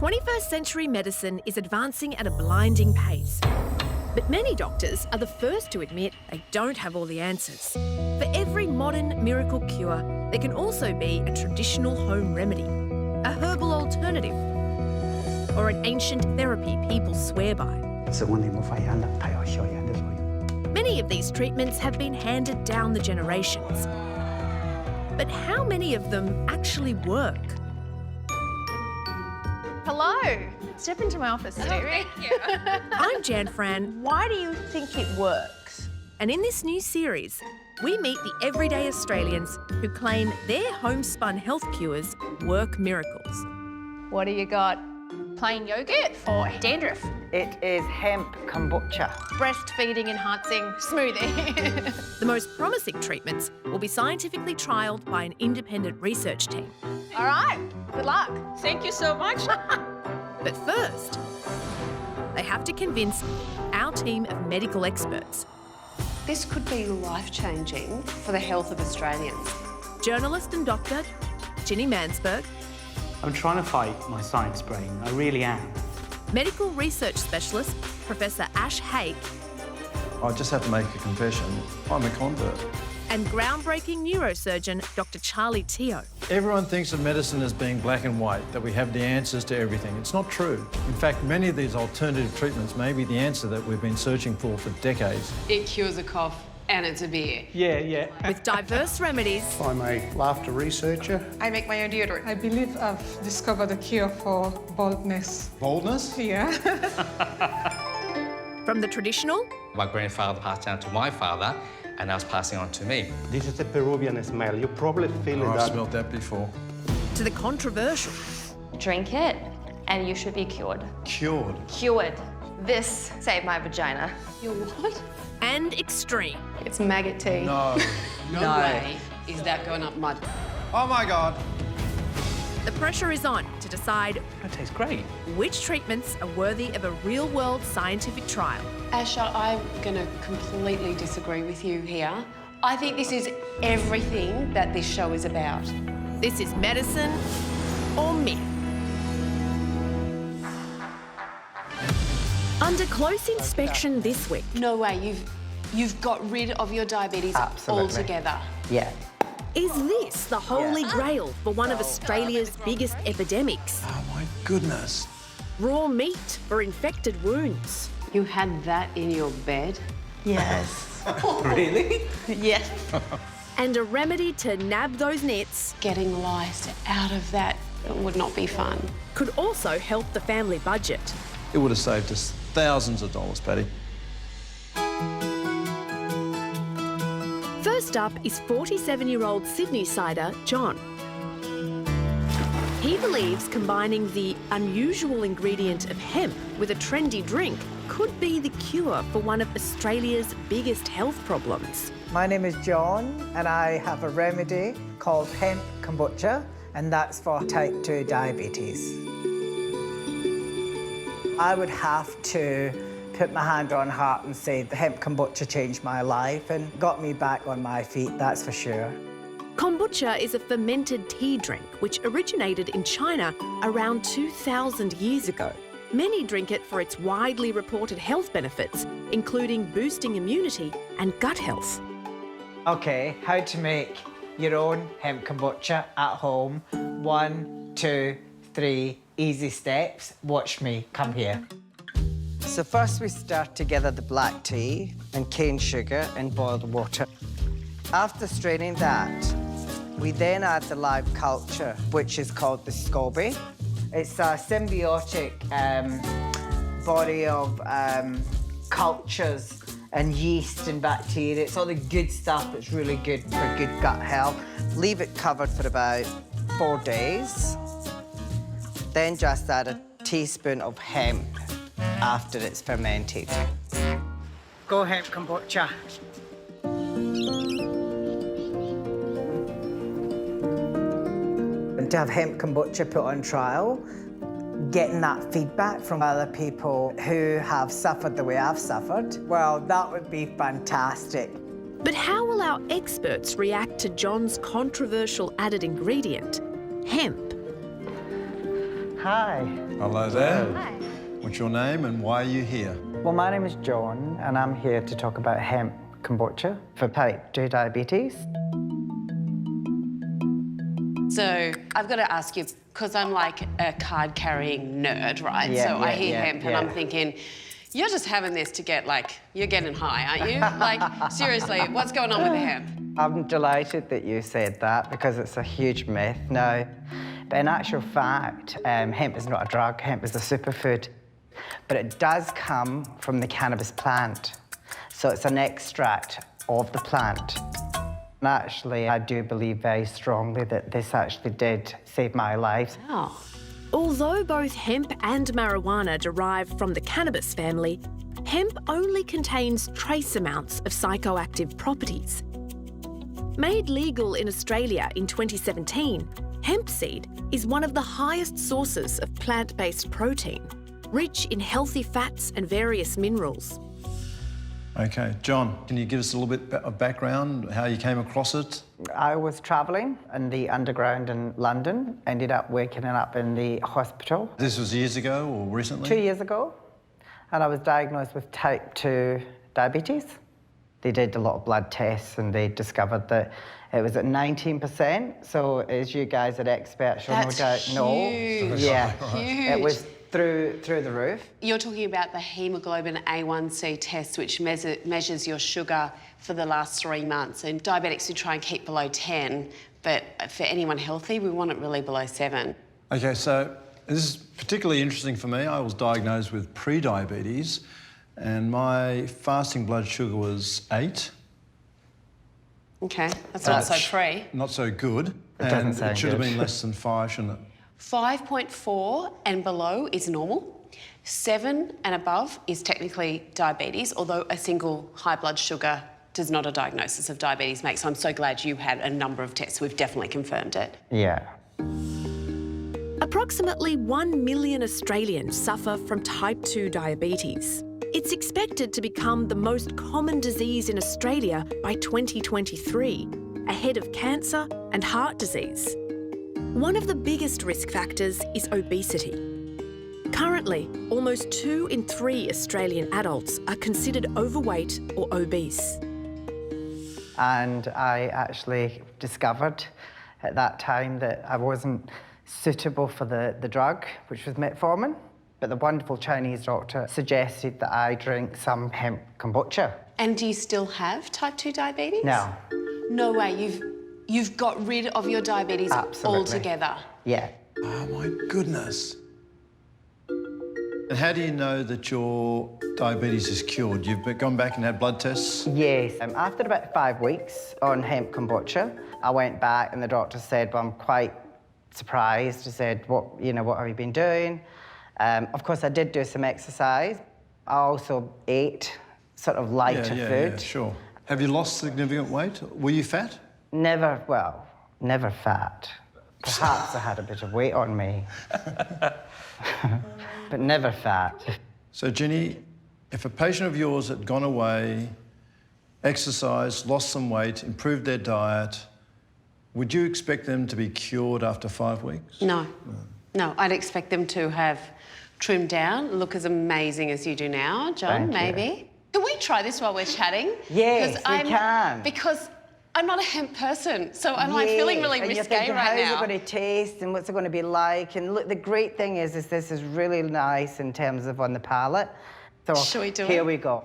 21st century medicine is advancing at a blinding pace. But many doctors are the first to admit they don't have all the answers. For every modern miracle cure, there can also be a traditional home remedy, a herbal alternative, or an ancient therapy people swear by. Many of these treatments have been handed down the generations. But how many of them actually work? Hello. Step into my office, Stevie. Thank you. I'm Jan Fran. Why do you think it works? And in this new series, we meet the everyday Australians who claim their homespun health cures work miracles. What do you got? Plain yogurt for dandruff. It is hemp kombucha. Breastfeeding enhancing smoothie. The most promising treatments will be scientifically trialled by an independent research team. All right, good luck. Thank you so much. But first, they have to convince our team of medical experts. This could be life-changing for the health of Australians. Journalist and doctor Ginny Mansberg, I'm trying to fight my science brain, I really am. medical research specialist Professor Ash Hake, I just have to make a confession. I'm a convert. and groundbreaking neurosurgeon Dr. Charlie Teo. Everyone thinks of medicine as being black and white, that we have the answers to everything. It's not true. In fact, many of these alternative treatments may be the answer that we've been searching for decades. It cures a cough and it's a beer. Yeah. With diverse remedies I'm a laughter researcher. I make my own deodorant. I believe I've discovered a cure for baldness. Boldness? Yeah. from the traditional My grandfather passed down to my father, and I was passing on to me. This is a Peruvian smell. You probably feel I've that. smelt that before. to the controversial. Drink it and you should be cured. Cured. Cured. This saved my vagina. You're what? And extreme. It's maggot tea. No. No way is that going up mud. Oh my God. The pressure is on to decide That tastes great. which treatments are worthy of a real-world scientific trial. Asha, I'm going to completely disagree with you here. I think this is everything that this show is about. This is medicine or myth. Under close inspection this week, No way, you've got rid of your diabetes Absolutely. altogether. Yeah. is this the holy grail for one of Australia's biggest epidemics? Oh my goodness. Raw meat for infected wounds. You had that in your bed? Yes. Really? Yes. And a remedy to nab those nits Getting lice out of that would not be fun. could also help the family budget. It would have saved us thousands of dollars, Patty. First up is 47-year-old Sydney-sider John. He believes combining the unusual ingredient of hemp with a trendy drink could be the cure for one of Australia's biggest health problems. My name is John, and I have a remedy called Hemp Kombucha, and that's for type 2 diabetes. I would have to put my hand on heart and say the Hemp Kombucha changed my life and got me back on my feet, that's for sure. Kombucha is a fermented tea drink which originated in China around 2,000 years ago. Many drink it for its widely reported health benefits, including boosting immunity and gut health. Okay, how to make your own hemp kombucha at home. 1, 2, 3, easy steps. Watch me, come here. So first we stir together the black tea and cane sugar and boiled water. After straining that, we then add the live culture, which is called the SCOBY. It's a symbiotic body of cultures and yeast and bacteria. It's all the good stuff that's really good for good gut health. Leave it covered for about 4 days. Then just add a teaspoon of hemp after it's fermented. Go hemp kombucha. And to have hemp kombucha put on trial, getting that feedback from other people who have suffered the way I've suffered, well, that would be fantastic. But how will our experts react to John's controversial added ingredient, hemp? Hi. Hello there. Hi. What's your name and why are you here? Well, my name is John, and I'm here to talk about hemp kombucha for type 2 diabetes. So I've got to ask you, because I'm like a card-carrying nerd, right? So I hear hemp and I'm thinking, you're just having this to get, like, you're getting high, aren't you? Like, seriously, what's going on with the hemp? I'm delighted that you said that because it's a huge myth now. But in actual fact, hemp is not a drug, hemp is a superfood. But it does come from the cannabis plant. So it's an extract of the plant. And actually, I do believe very strongly that this actually did save my life. Oh. Although both hemp and marijuana derive from the cannabis family, hemp only contains trace amounts of psychoactive properties. Made legal in Australia in 2017, hemp seed is one of the highest sources of plant-based protein, rich in healthy fats and various minerals. Okay, John, can you give us a little bit of background, how you came across it? I was travelling in the underground in London, ended up waking up in the hospital. This was years ago or recently? 2 years ago, and I was diagnosed with type 2 diabetes. They did a lot of blood tests and they discovered that it was at 19%. So as you guys are experts, you'll no doubt know. Yeah, Huge. it was through the roof. You're talking about the hemoglobin A1C test, which measures your sugar for the last 3 months. And diabetics who try and keep below 10, but for anyone healthy, we want it really below 7. Okay, so this is particularly interesting for me. I was diagnosed with pre-diabetes and my fasting blood sugar was 8. Okay, that's not so pre. Not so good. doesn't And sound it should have good. been less than 5, shouldn't it? 5.4 and below is normal. 7 and above is technically diabetes, although a single high blood sugar does not a diagnosis of diabetes make. So I'm so glad you had a number of tests. We've definitely confirmed it. Yeah. Approximately 1 million Australians suffer from type 2 diabetes. It's expected to become the most common disease in Australia by 2023, ahead of cancer and heart disease. One of the biggest risk factors is obesity. Currently, almost 2 in 3 Australian adults are considered overweight or obese. And I actually discovered at that time that I wasn't suitable for the drug, which was metformin. But the wonderful Chinese doctor suggested that I drink some hemp kombucha. And do you still have type 2 diabetes? No. No way. You've got rid of your diabetes Absolutely. altogether. Yeah. Oh, my goodness. And how do you know that your diabetes is cured? You've gone back and had blood tests? Yes. After about 5 weeks on hemp kombucha, I went back and the doctor said, well, I'm quite surprised. He said, what have you been doing? Of course, I did do some exercise. I also ate sort of lighter food. Yeah, sure. Have you lost significant weight? Were you fat? Never fat. Perhaps I had a bit of weight on me. But never fat. So, Jenny, if a patient of yours had gone away, exercised, lost some weight, improved their diet, would you expect them to be cured after 5 weeks? No. No, I'd expect them to have trimmed down, look as amazing as you do now, John, Thank you. maybe. Can we try this while we're chatting? Yes, we can. Because I'm not a hemp person, so I'm like feeling really and you're risque thinking, right now. how's it going to taste and what's it going to be like? And look, the great thing is this is really nice in terms of on the palate. So Shall we do here it? we go.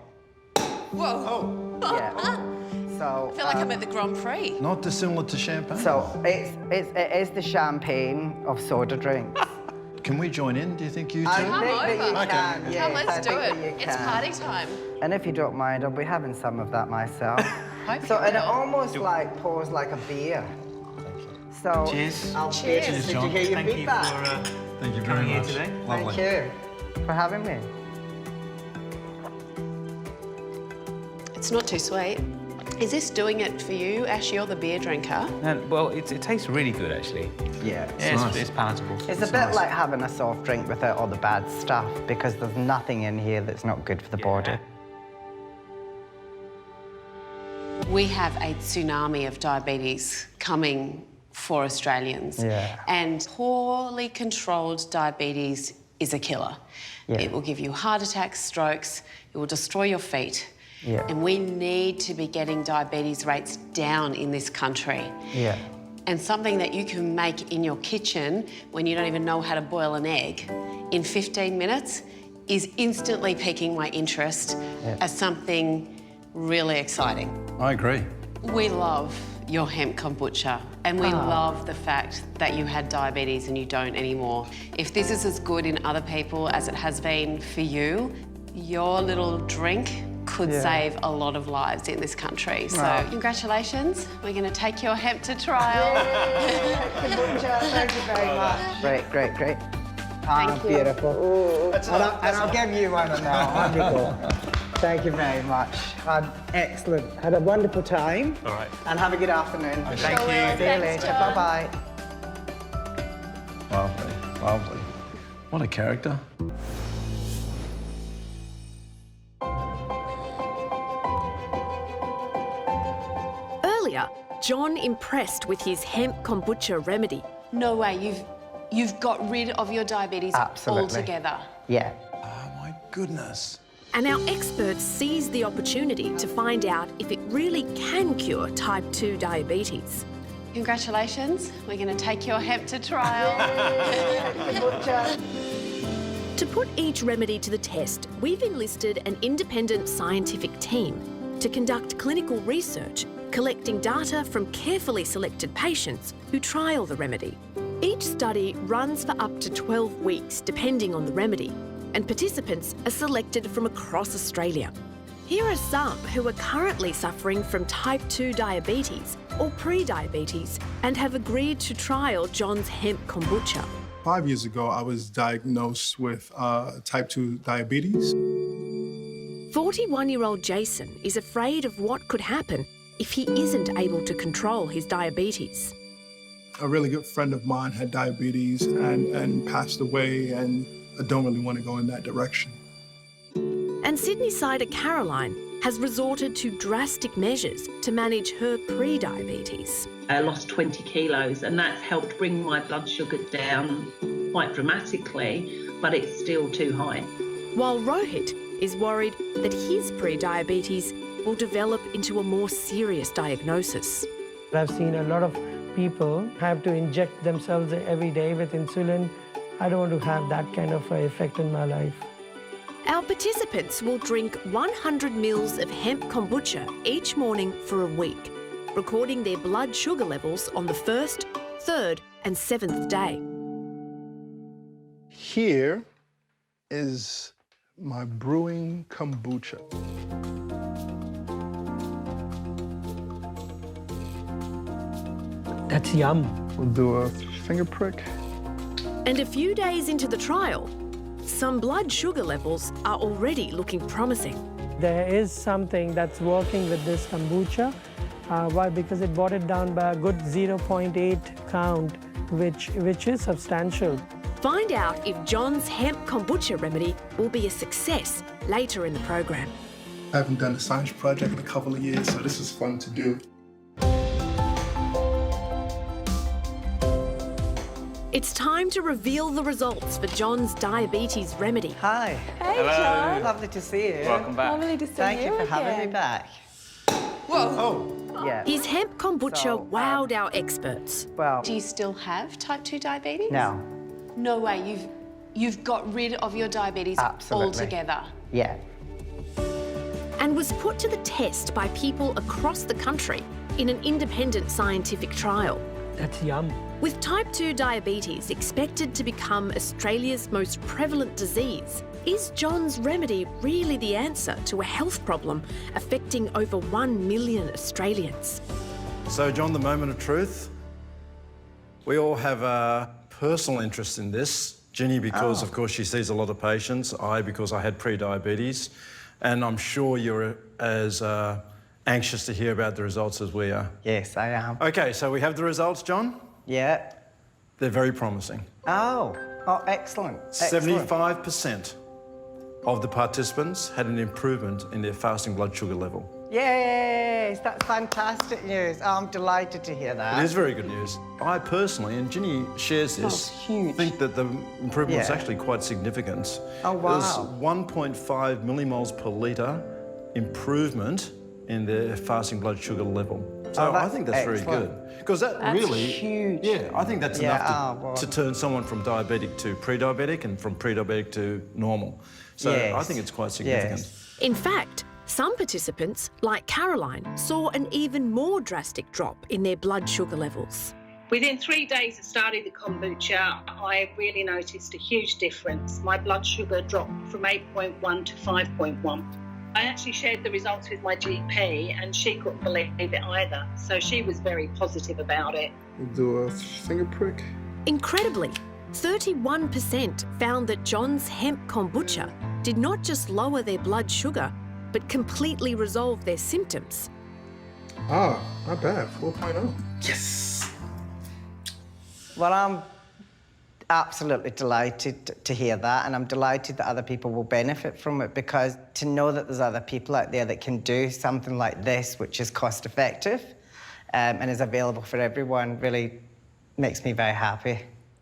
Whoa. Yeah. So I feel like I'm at the Grand Prix. Not dissimilar to champagne. So it is the champagne of soda drinks. Can we join in, do you think, you two? I Come think that over. you Okay. can. Yes, Come, let's I do think it. that you It's can. party time. And if you don't mind, I'll be having some of that myself. Hope So you and it will. almost like pours like a beer. So Cheers. I'll Cheers. Did you John. hear your Thank feedback? you for Thank you very coming here much. today. Lovely. Thank you for having me. It's not too sweet. Is this doing it for you, Ash? You're the beer drinker. Well, it tastes really good, actually. Yeah. Yeah, it's palatable. It's a bit like having a soft drink without all the bad stuff because there's nothing in here that's not good for the body. We have a tsunami of diabetes coming for Australians. Yeah. And poorly controlled diabetes is a killer. Yeah. It will give you heart attacks, strokes, it will destroy your feet. Yeah. And we need to be getting diabetes rates down in this country. Yeah. And something that you can make in your kitchen when you don't even know how to boil an egg in 15 minutes is instantly piquing my interest as something really exciting. I agree. We love your hemp kombucha and we love the fact that you had diabetes and you don't anymore. If this is as good in other people as it has been for you, your little drink could save a lot of lives in this country. So congratulations. We're going to take your hemp to trial. Kombucha, thank you very much. Great, great, great. Thank you. Beautiful. And I'll give you one now. Wonderful. Thank you very much. Excellent. Had a wonderful time. All right. And have a good afternoon. Thank you. See you later. Bye-bye. Lovely, lovely. What a character. Earlier, John impressed with his hemp kombucha remedy. No way, you've got rid of your diabetes altogether. Yeah. Oh, my goodness. And our experts seized the opportunity to find out if it really can cure type 2 diabetes. Congratulations, we're going to take your hemp to trial. To put each remedy to the test, we've enlisted an independent scientific team to conduct clinical research, collecting data from carefully selected patients who trial the remedy. Each study runs for up to 12 weeks, depending on the remedy, and participants are selected from across Australia. Here are some who are currently suffering from type 2 diabetes or pre-diabetes and have agreed to trial John's hemp kombucha. 5 years ago, I was diagnosed with type 2 diabetes. 41-year-old Jason is afraid of what could happen if he isn't able to control his diabetes. A really good friend of mine had diabetes and passed away, and I don't really want to go in that direction. And Sydney-sider Caroline has resorted to drastic measures to manage her pre-diabetes. I lost 20 kilos and that's helped bring my blood sugar down quite dramatically, but it's still too high. While Rohit is worried that his pre-diabetes will develop into a more serious diagnosis. I've seen a lot of people have to inject themselves every day with insulin. I don't want to have that kind of effect in my life. Our participants will drink 100 mils of hemp kombucha each morning for a week, recording their blood sugar levels on the 1st, 3rd and 7th day. Here is my brewing kombucha. That's yum. We'll do a finger prick. And a few days into the trial, some blood sugar levels are already looking promising. There is something that's working with this kombucha. Why? Because it brought it down by a good 0.8 count, which is substantial. Find out if John's hemp kombucha remedy will be a success later in the program. I haven't done a science project in a couple of years, so this is fun to do. It's time to reveal the results for John's diabetes remedy. Hi. Hey, Hello. John. Lovely to see you. Welcome back. Lovely to see Thank you for having me again. back. Whoa. Oh, yeah. His hemp kombucha So, wowed our experts. Well, Do you still have type 2 diabetes? no. No way, you've got rid of your diabetes altogether. Yeah. And was put to the test by people across the country in an independent scientific trial. That's yum. With type 2 diabetes expected to become Australia's most prevalent disease, is John's remedy really the answer to a health problem affecting over 1 million Australians? So, John, the moment of truth. We all have a personal interest in this. Ginny, because, of course, she sees a lot of patients. I, because I had pre-diabetes. And I'm sure you're as anxious to hear about the results as we are. Yes, I am. OK, so we have the results, John. Yeah. They're very promising. Oh, excellent. Excellent. 75% of the participants had an improvement in their fasting blood sugar level. Yes, that's fantastic news. I'm delighted to hear that. It is very good news. I personally, and Ginny shares this, think that the improvement was actually quite significant. Oh, wow. There's 1.5 millimoles per litre improvement in their fasting blood sugar level. So I think that's very good. Because that's really huge. Yeah, I think that's enough to turn someone from diabetic to pre-diabetic and from pre-diabetic to normal. So I think it's quite significant. In fact, some participants, like Caroline, saw an even more drastic drop in their blood sugar levels. Within 3 days of starting the kombucha, I really noticed a huge difference. My blood sugar dropped from 8.1 to 5.1. I actually shared the results with my GP and she couldn't believe it either. So she was very positive about it. Do a finger prick. Incredibly, 31% found that John's hemp kombucha did not just lower their blood sugar, but completely resolve their symptoms. Ah, not bad, 4.0. Yes! Well, I'm absolutely delighted to hear that, and I'm delighted that other people will benefit from it, because to know that there's other people out there that can do something like this, which is cost-effective and is available for everyone, really makes me very happy.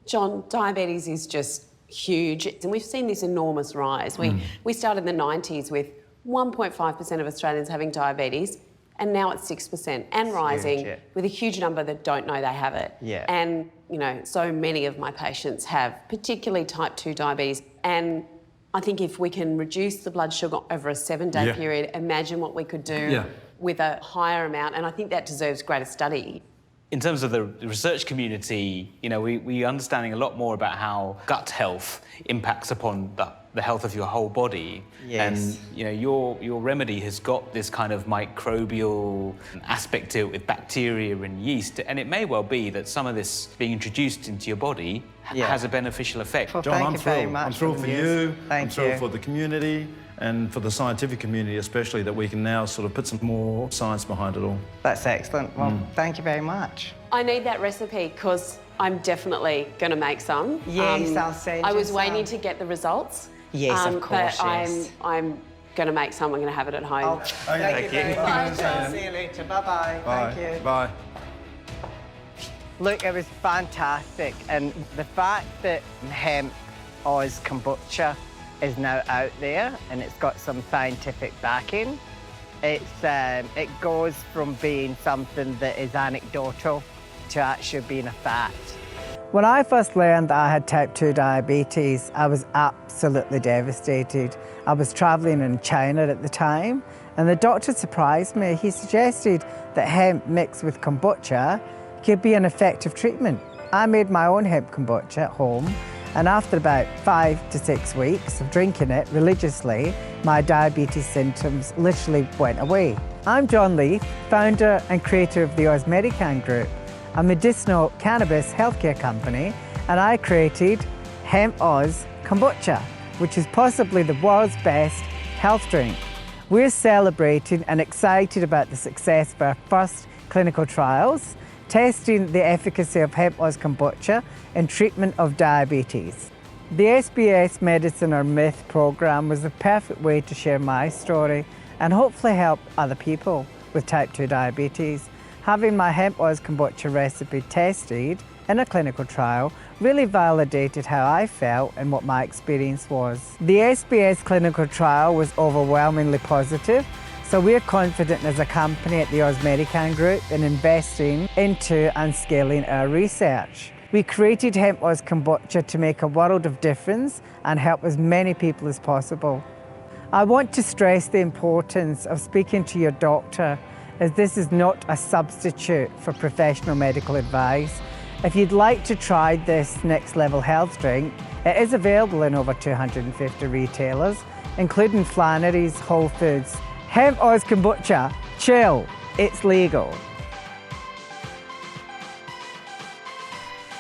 John, diabetes is just huge, and we've seen this enormous rise. We started in the 90s with 1.5% of Australians having diabetes, and now it's 6% and rising, with a huge number that don't know they have it. Yeah. And, you know, so many of my patients have particularly type 2 diabetes, and I think if we can reduce the blood sugar over a 7-day period, imagine what we could do with a higher amount, and I think that deserves greater study. In terms of the research community, you know, we're understanding a lot more about how gut health impacts upon the health of your whole body. Yes. And, you know, your remedy has got this kind of microbial aspect to it with bacteria and yeast, and it may well be that some of this being introduced into your body has a beneficial effect. Well, John, I'm thrilled. I'm thrilled for you. I'm thrilled for the community and for the scientific community especially, that we can now sort of put some more science behind it all. That's excellent. Well, thank you very much. I need that recipe because I'm definitely going to make some. Yes, I'll send you I was some. waiting to get the results. Yes, of course, but yes. I'm going to make some. I'm going to have it at home. Thank you very much. I'll see you later. Bye-bye. Thank you. Bye. Look, it was fantastic, and the fact that Hemp Kombucha is now out there and it's got some scientific backing, it goes from being something that is anecdotal to actually being a fact. When I first learned that I had type 2 diabetes, I was absolutely devastated. I was travelling in China at the time, and the doctor surprised me. He suggested that hemp mixed with kombucha could be an effective treatment. I made my own hemp kombucha at home, and after about 5 to 6 weeks of drinking it religiously, my diabetes symptoms literally went away. I'm John Leith, founder and creator of the Ausmedican Group, a medicinal cannabis healthcare company, and I created Hemp Kombucha, which is possibly the world's best health drink. We're celebrating and excited about the success of our first clinical trials, testing the efficacy of Hemp Kombucha in treatment of diabetes. The SBS Medicine or Myth program was the perfect way to share my story and hopefully help other people with type 2 diabetes. Having my Hemp Kombucha recipe tested in a clinical trial really validated how I felt and what my experience was. The SBS clinical trial was overwhelmingly positive, so we're confident as a company at the Ausmedican Group in investing into and scaling our research. We created Hemp Kombucha to make a world of difference and help as many people as possible. I want to stress the importance of speaking to your doctor, as this is not a substitute for professional medical advice. If you'd like to try this next level health drink, it is available in over 250 retailers, including Flannery's, Whole Foods. Hemp Kombucha, chill, it's legal.